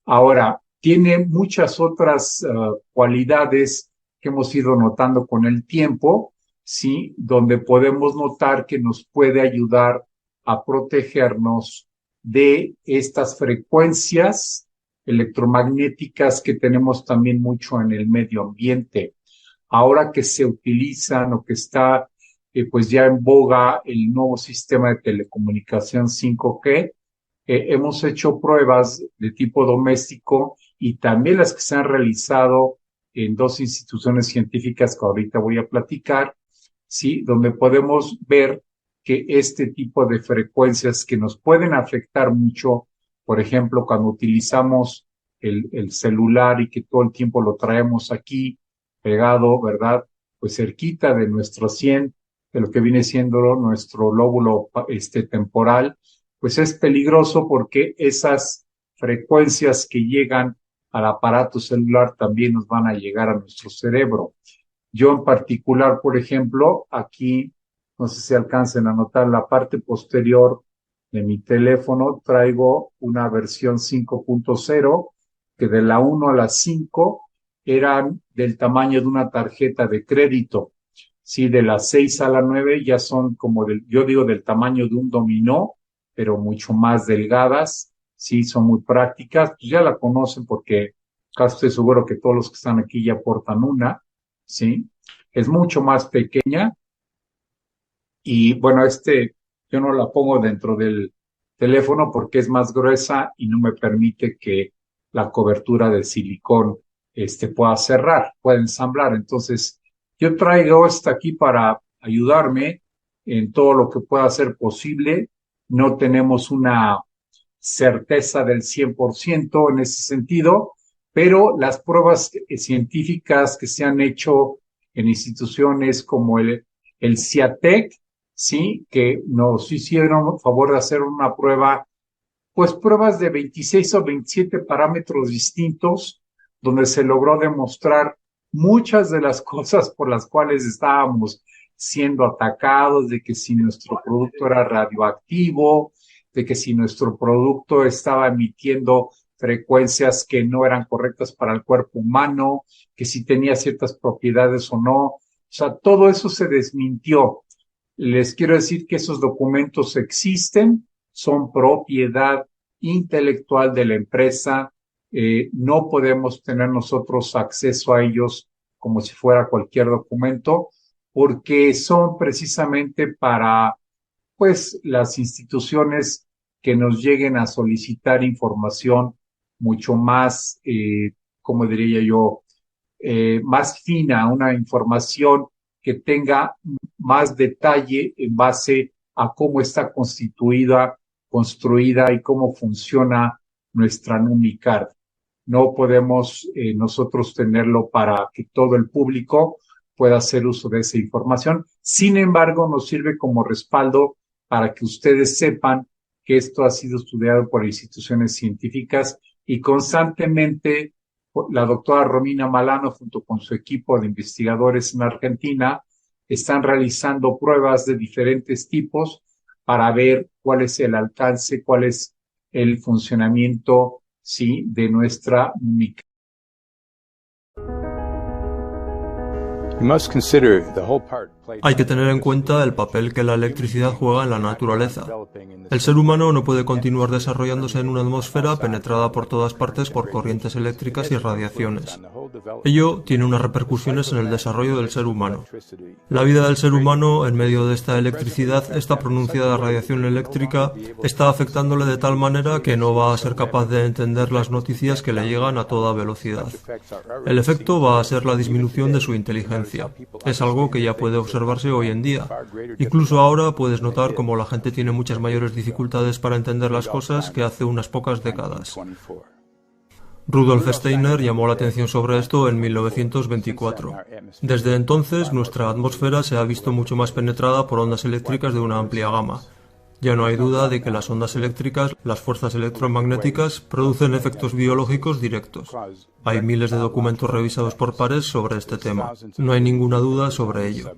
Ahora, tiene muchas otras cualidades que hemos ido notando con el tiempo, ¿sí? Donde podemos notar que nos puede ayudar a protegernos de estas frecuencias electromagnéticas que tenemos también mucho en el medio ambiente. Ahora que se utilizan o que está pues ya en boga el nuevo sistema de telecomunicación 5G, hemos hecho pruebas de tipo doméstico y también las que se han realizado en dos instituciones científicas que ahorita voy a platicar, ¿sí? Donde podemos ver que este tipo de frecuencias que nos pueden afectar mucho, por ejemplo, cuando utilizamos el celular y que todo el tiempo lo traemos aquí pegado, ¿verdad? Pues cerquita de nuestro sien, de lo que viene siendo nuestro lóbulo temporal, pues es peligroso porque esas frecuencias que llegan al aparato celular también nos van a llegar a nuestro cerebro. Yo en particular, por ejemplo, aquí, no sé si alcancen a notar la parte posterior de mi teléfono, traigo una versión 5.0 que de la 1 a la 5 eran del tamaño de una tarjeta de crédito. Sí, de la 6 a la 9 ya son como yo digo del tamaño de un dominó, pero mucho más delgadas. Sí, son muy prácticas. Pues ya la conocen porque casi estoy seguro que todos los que están aquí ya portan una. ¿Sí? Es mucho más pequeña y bueno, yo no la pongo dentro del teléfono porque es más gruesa y no me permite que la cobertura de silicón pueda cerrar, pueda ensamblar. Entonces, yo traigo esta aquí para ayudarme en todo lo que pueda ser posible. No tenemos una certeza del 100% en ese sentido, pero las pruebas científicas que se han hecho en instituciones como el CIATEC, sí, que nos hicieron favor de hacer una prueba, pues pruebas de 26 o 27 parámetros distintos, donde se logró demostrar muchas de las cosas por las cuales estábamos siendo atacados, de que si nuestro producto era radioactivo, de que si nuestro producto estaba emitiendo frecuencias que no eran correctas para el cuerpo humano, que si tenía ciertas propiedades o no. O sea, todo eso se desmintió. Les quiero decir que esos documentos existen, son propiedad intelectual de la empresa, no podemos tener nosotros acceso a ellos como si fuera cualquier documento, porque son precisamente para, pues, las instituciones que nos lleguen a solicitar información mucho más, como diría yo, más fina, una información que tenga más detalle en base a cómo está construida y cómo funciona nuestra NUMICARD. No podemos nosotros tenerlo para que todo el público pueda hacer uso de esa información. Sin embargo, nos sirve como respaldo para que ustedes sepan que esto ha sido estudiado por instituciones científicas y constantemente la doctora Romina Malano, junto con su equipo de investigadores en Argentina, están realizando pruebas de diferentes tipos para ver cuál es el alcance, cuál es el funcionamiento, sí, de nuestra MIC. Hay que tener en cuenta el papel que la electricidad juega en la naturaleza. El ser humano no puede continuar desarrollándose en una atmósfera penetrada por todas partes por corrientes eléctricas y radiaciones. Ello tiene unas repercusiones en el desarrollo del ser humano. La vida del ser humano, en medio de esta electricidad, esta pronunciada radiación eléctrica, está afectándole de tal manera que no va a ser capaz de entender las noticias que le llegan a toda velocidad. El efecto va a ser la disminución de su inteligencia. Es algo que ya puede observarse hoy en día. Incluso ahora puedes notar cómo la gente tiene muchas mayores dificultades para entender las cosas que hace unas pocas décadas. Rudolf Steiner llamó la atención sobre esto en 1924. Desde entonces, nuestra atmósfera se ha visto mucho más penetrada por ondas eléctricas de una amplia gama. Ya no hay duda de que las ondas eléctricas, las fuerzas electromagnéticas, producen efectos biológicos directos. Hay miles de documentos revisados por pares sobre este tema. No hay ninguna duda sobre ello.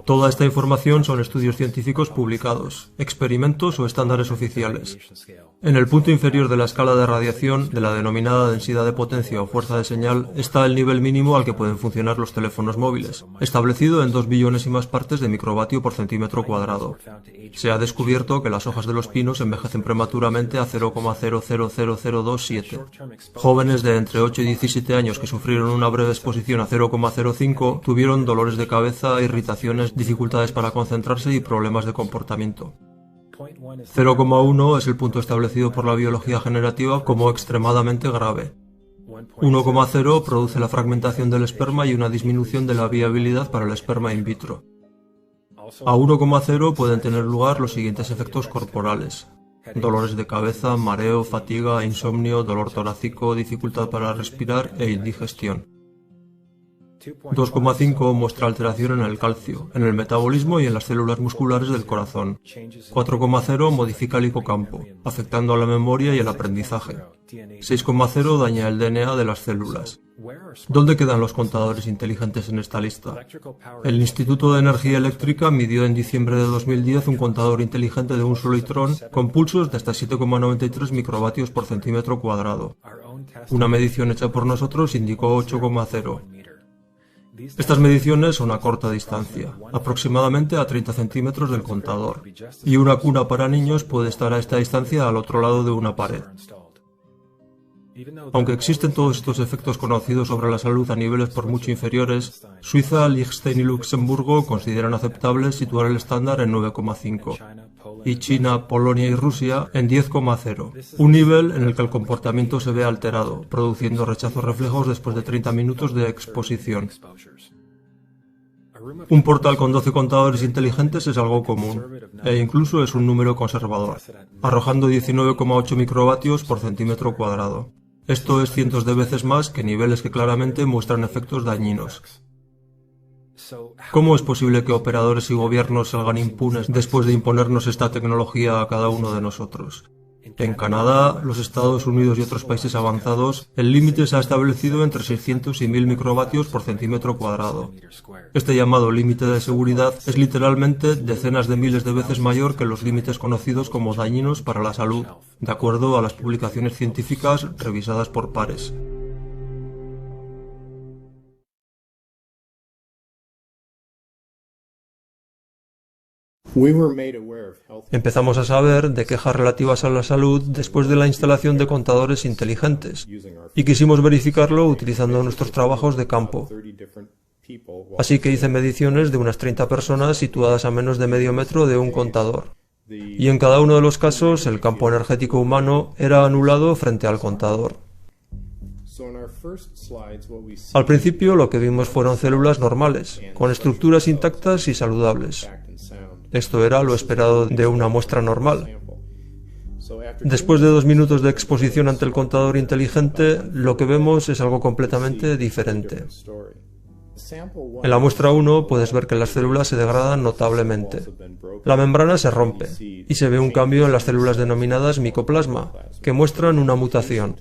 Toda esta información son estudios científicos publicados, experimentos o estándares oficiales. En el punto inferior de la escala de radiación, de la denominada densidad de potencia o fuerza de señal, está el nivel mínimo al que pueden funcionar los teléfonos móviles, establecido en 2 billones y más partes de microvatio por centímetro cuadrado. Se ha descubierto que las hojas de los pinos envejecen prematuramente a 0,000027. Jóvenes de entre 8 y 17 años que sufrieron una breve exposición a 0,05 tuvieron dolores de cabeza, irritaciones, dificultades para concentrarse y problemas de comportamiento. 0,1 es el punto establecido por la biología generativa como extremadamente grave. 1,0 produce la fragmentación del esperma y una disminución de la viabilidad para el esperma in vitro. A 1,0 pueden tener lugar los siguientes efectos corporales: dolores de cabeza, mareo, fatiga, insomnio, dolor torácico, dificultad para respirar e indigestión. 2,5 muestra alteración en el calcio, en el metabolismo y en las células musculares del corazón. 4,0 modifica el hipocampo, afectando a la memoria y el aprendizaje. 6,0 daña el DNA de las células. ¿Dónde quedan los contadores inteligentes en esta lista? El Instituto de Energía Eléctrica midió en diciembre de 2010 un contador inteligente de un solo litrón con pulsos de hasta 7,93 microvatios por centímetro cuadrado. Una medición hecha por nosotros indicó 8,0. Estas mediciones son a corta distancia, aproximadamente a 30 centímetros del contador, y una cuna para niños puede estar a esta distancia al otro lado de una pared. Aunque existen todos estos efectos conocidos sobre la salud a niveles por mucho inferiores, Suiza, Liechtenstein y Luxemburgo consideran aceptable situar el estándar en 9,5, y China, Polonia y Rusia en 10,0, un nivel en el que el comportamiento se ve alterado, produciendo rechazos reflejos después de 30 minutos de exposición. Un portal con 12 contadores inteligentes es algo común, e incluso es un número conservador, arrojando 19,8 microvatios por centímetro cuadrado. Esto es cientos de veces más que niveles que claramente muestran efectos dañinos. ¿Cómo es posible que operadores y gobiernos salgan impunes después de imponernos esta tecnología a cada uno de nosotros? En Canadá, los Estados Unidos y otros países avanzados, el límite se ha establecido entre 600 y 1000 microvatios por centímetro cuadrado. Este llamado límite de seguridad es literalmente decenas de miles de veces mayor que los límites conocidos como dañinos para la salud, de acuerdo a las publicaciones científicas revisadas por pares. Empezamos a saber de quejas relativas a la salud después de la instalación de contadores inteligentes, y quisimos verificarlo utilizando nuestros trabajos de campo. Así que hice mediciones de unas 30 personas situadas a menos de medio metro de un contador. Y en cada uno de los casos el campo energético humano era anulado frente al contador. Al principio lo que vimos fueron células normales, con estructuras intactas y saludables. Esto era lo esperado de una muestra normal. Después de 2 minutos de exposición ante el contador inteligente, lo que vemos es algo completamente diferente. En la muestra 1 puedes ver que las células se degradan notablemente. La membrana se rompe y se ve un cambio en las células denominadas micoplasma, que muestran una mutación.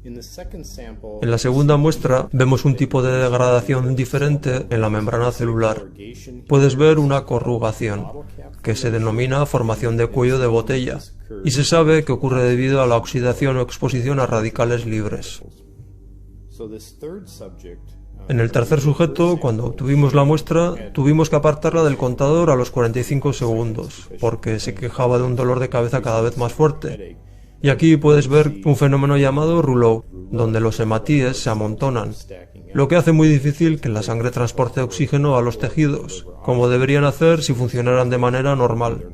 En la segunda muestra vemos un tipo de degradación diferente en la membrana celular. Puedes ver una corrugación, que se denomina formación de cuello de botella, y se sabe que ocurre debido a la oxidación o exposición a radicales libres. En el tercer sujeto, cuando obtuvimos la muestra, tuvimos que apartarla del contador a los 45 segundos, porque se quejaba de un dolor de cabeza cada vez más fuerte. Y aquí puedes ver un fenómeno llamado rouleau, donde los hematíes se amontonan, lo que hace muy difícil que la sangre transporte oxígeno a los tejidos, como deberían hacer si funcionaran de manera normal.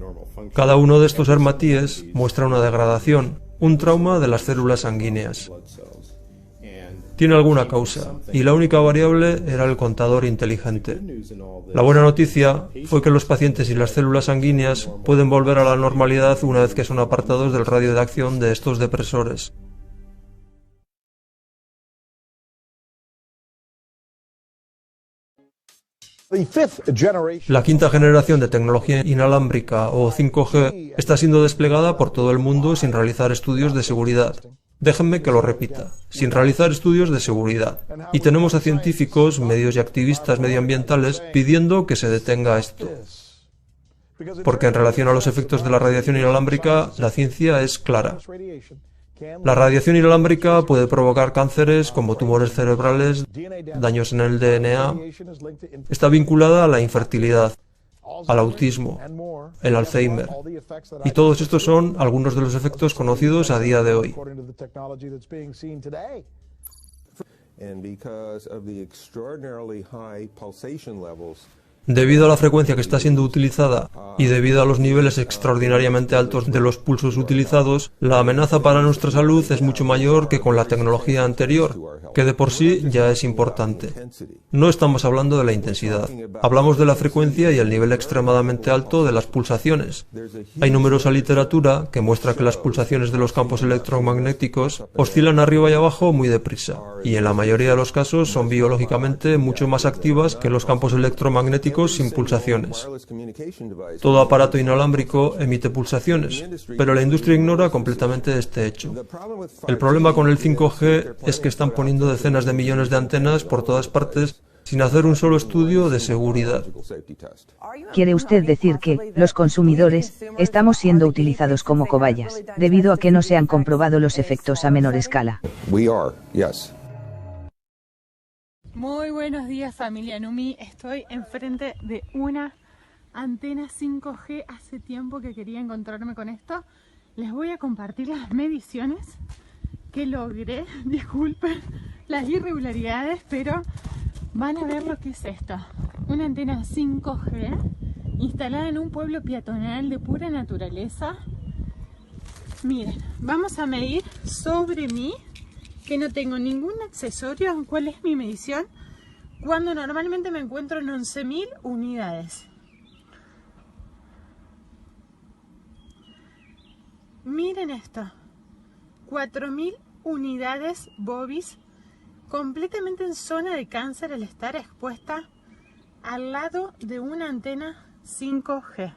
Cada uno de estos hematíes muestra una degradación, un trauma de las células sanguíneas. Tiene alguna causa, y la única variable era el contador inteligente. La buena noticia fue que los pacientes y las células sanguíneas pueden volver a la normalidad una vez que son apartados del radio de acción de estos depresores. La quinta generación de tecnología inalámbrica o 5G está siendo desplegada por todo el mundo sin realizar estudios de seguridad. Déjenme que lo repita, sin realizar estudios de seguridad. Y tenemos a científicos, medios y activistas medioambientales pidiendo que se detenga esto. Porque en relación a los efectos de la radiación inalámbrica, la ciencia es clara. La radiación inalámbrica puede provocar cánceres como tumores cerebrales, daños en el DNA. Está vinculada a la infertilidad, al autismo, el Alzheimer. Y todos estos son algunos de los efectos conocidos a día de hoy. Debido a la frecuencia que está siendo utilizada y debido a los niveles extraordinariamente altos de los pulsos utilizados, la amenaza para nuestra salud es mucho mayor que con la tecnología anterior, que de por sí ya es importante. No estamos hablando de la intensidad, hablamos de la frecuencia y el nivel extremadamente alto de las pulsaciones. Hay numerosa literatura que muestra que las pulsaciones de los campos electromagnéticos oscilan arriba y abajo muy deprisa, y en la mayoría de los casos son biológicamente mucho más activas que los campos electromagnéticos sin pulsaciones. Todo aparato inalámbrico emite pulsaciones, pero la industria ignora completamente este hecho. El problema con el 5G es que están poniendo decenas de millones de antenas por todas partes sin hacer un solo estudio de seguridad. ¿Quiere usted decir que, los consumidores, estamos siendo utilizados como cobayas, debido a que no se han comprobado los efectos a menor escala? Muy buenos días, familia Numi. Estoy enfrente de una antena 5G. Hace tiempo que quería encontrarme con esto. Les voy a compartir las mediciones que logré. Disculpen las irregularidades, pero van a ver lo que es esto. Una antena 5G instalada en un pueblo peatonal de pura naturaleza. Miren, vamos a medir sobre mí, que no tengo ningún accesorio. ¿Cuál es mi medición? Cuando normalmente me encuentro en 11.000 unidades. Miren esto, 4.000 unidades Bobis, completamente en zona de cáncer al estar expuesta al lado de una antena 5G.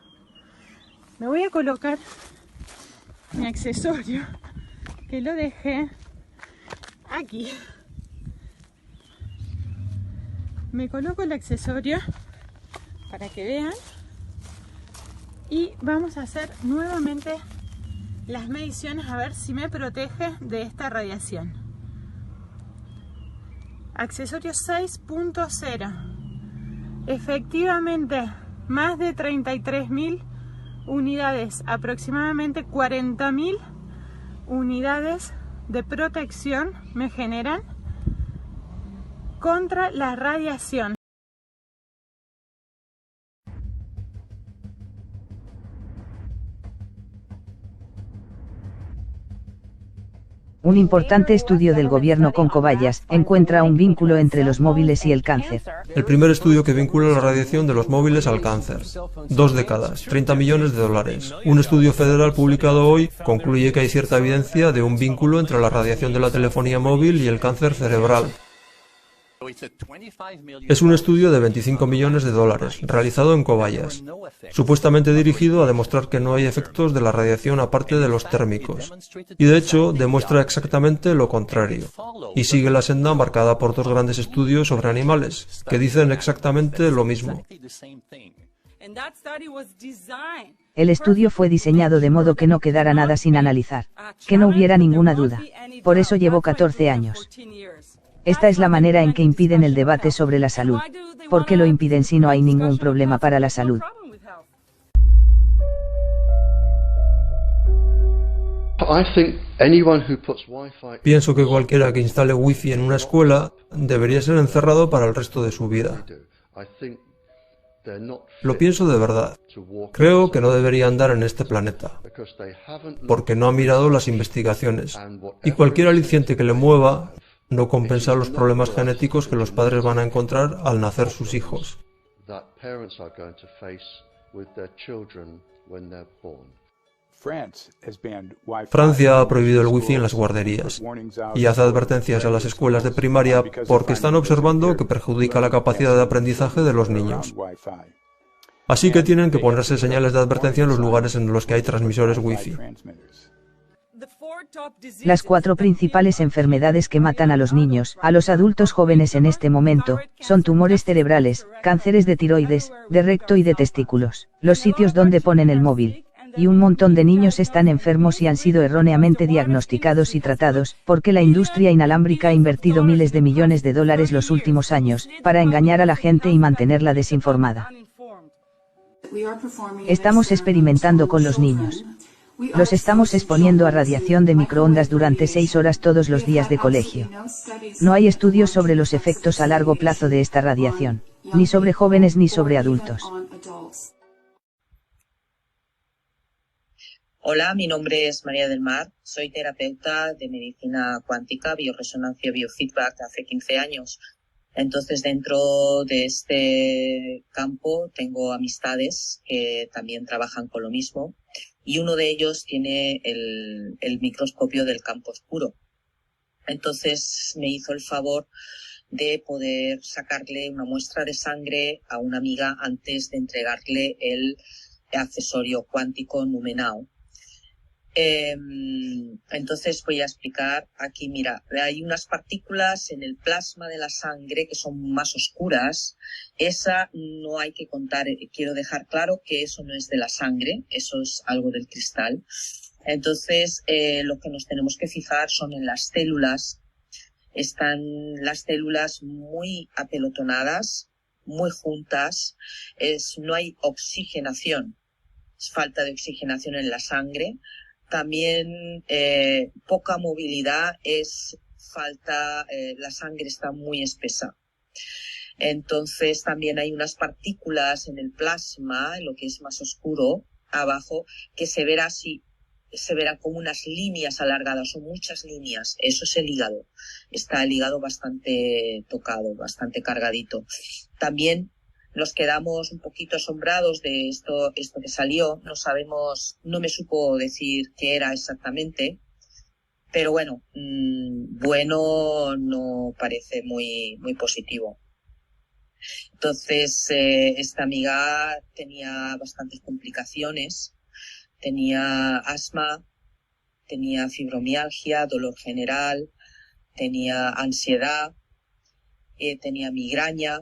Me voy a colocar mi accesorio, que lo dejé aquí. Me coloco el accesorio para que vean y vamos a hacer nuevamente las mediciones a ver si me protege de esta radiación. Accesorio 6.0, efectivamente más de 33.000 unidades, aproximadamente 40.000 unidades de protección me generan contra la radiación. Un importante estudio del gobierno con cobayas encuentra un vínculo entre los móviles y el cáncer. El primer estudio que vincula la radiación de los móviles al cáncer. 2 décadas, 30 millones de dólares. Un estudio federal publicado hoy concluye que hay cierta evidencia de un vínculo entre la radiación de la telefonía móvil y el cáncer cerebral. Es un estudio de 25 millones de dólares, realizado en cobayas, supuestamente dirigido a demostrar que no hay efectos de la radiación aparte de los térmicos. Y de hecho, demuestra exactamente lo contrario. Y sigue la senda marcada por 2 grandes estudios sobre animales, que dicen exactamente lo mismo. El estudio fue diseñado de modo que no quedara nada sin analizar, que no hubiera ninguna duda. Por eso llevó 14 años. Esta es la manera en que impiden el debate sobre la salud. ¿Por qué lo impiden si no hay ningún problema para la salud? Pienso que cualquiera que instale wifi en una escuela debería ser encerrado para el resto de su vida. Lo pienso de verdad. Creo que no debería andar en este planeta, porque no ha mirado las investigaciones, y cualquier aliciente que le mueva no compensa los problemas genéticos que los padres van a encontrar al nacer sus hijos. Francia ha prohibido el wifi en las guarderías y hace advertencias a las escuelas de primaria porque están observando que perjudica la capacidad de aprendizaje de los niños. Así que tienen que ponerse señales de advertencia en los lugares en los que hay transmisores wifi. Las 4 principales enfermedades que matan a los niños, a los adultos jóvenes en este momento, son tumores cerebrales, cánceres de tiroides, de recto y de testículos, los sitios donde ponen el móvil. Y un montón de niños están enfermos y han sido erróneamente diagnosticados y tratados, porque la industria inalámbrica ha invertido miles de millones de dólares los últimos años, para engañar a la gente y mantenerla desinformada. Estamos experimentando con los niños. Los estamos exponiendo a radiación de microondas durante 6 horas todos los días de colegio. No hay estudios sobre los efectos a largo plazo de esta radiación, ni sobre jóvenes ni sobre adultos. Hola, mi nombre es María del Mar, soy terapeuta de medicina cuántica, bioresonancia, biofeedback hace 15 años. Entonces, dentro de este campo tengo amistades que también trabajan con lo mismo y uno de ellos tiene el microscopio del campo oscuro. Entonces, me hizo el favor de poder sacarle una muestra de sangre a una amiga antes de entregarle el accesorio cuántico Numenao. Entonces voy a explicar aquí, mira, hay unas partículas en el plasma de la sangre que son más oscuras. Esa no hay que contar, quiero dejar claro que eso no es de la sangre, eso es algo del cristal. Entonces lo que nos tenemos que fijar son en las células. Están las células muy apelotonadas, muy juntas, no hay oxigenación, es falta de oxigenación en la sangre. También poca movilidad, es falta, la sangre está muy espesa. Entonces también hay unas partículas en el plasma, en lo que es más oscuro, abajo, que se verá como unas líneas alargadas, son muchas líneas. Eso es el hígado. Está el hígado bastante tocado, bastante cargadito. También nos quedamos un poquito asombrados de esto que salió. No sabemos, no me supo decir qué era exactamente, pero bueno, bueno no parece muy, muy positivo. Entonces, esta amiga tenía bastantes complicaciones, tenía asma, tenía fibromialgia, dolor general, tenía ansiedad, tenía migraña,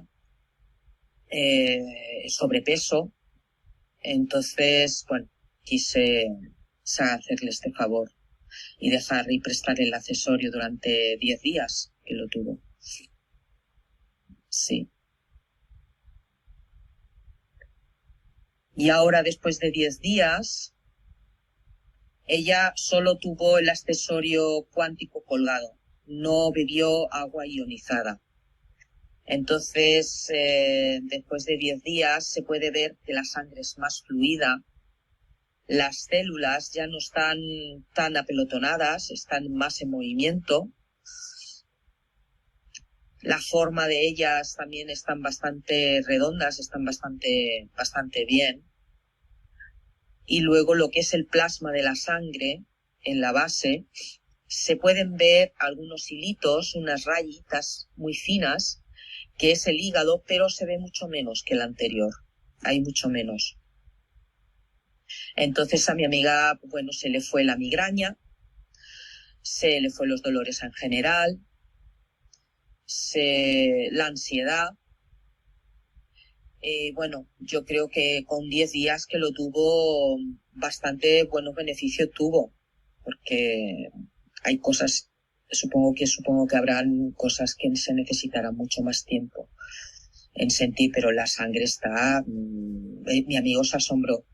sobrepeso. Entonces, bueno, quise hacerle este favor y dejar y prestar el accesorio durante 10 días que lo tuvo. Sí. Y ahora, después de 10 días, ella solo tuvo el accesorio cuántico colgado, no bebió agua ionizada. Entonces, después de 10 días se puede ver que la sangre es más fluida, las células ya no están tan apelotonadas, están más en movimiento. La forma de ellas también están bastante redondas, están bastante bien. Y luego lo que es el plasma de la sangre en la base, se pueden ver algunos hilitos, unas rayitas muy finas, que es el hígado, pero se ve mucho menos que el anterior. Hay mucho menos. Entonces a mi amiga, bueno, se le fue la migraña, se le fue los dolores en general, la ansiedad. Bueno, yo creo que con 10 días que lo tuvo, bastante buenos beneficios tuvo, porque hay cosas, supongo que habrán cosas que se necesitarán mucho más tiempo en sentir, pero la sangre está, mi amigo se asombró.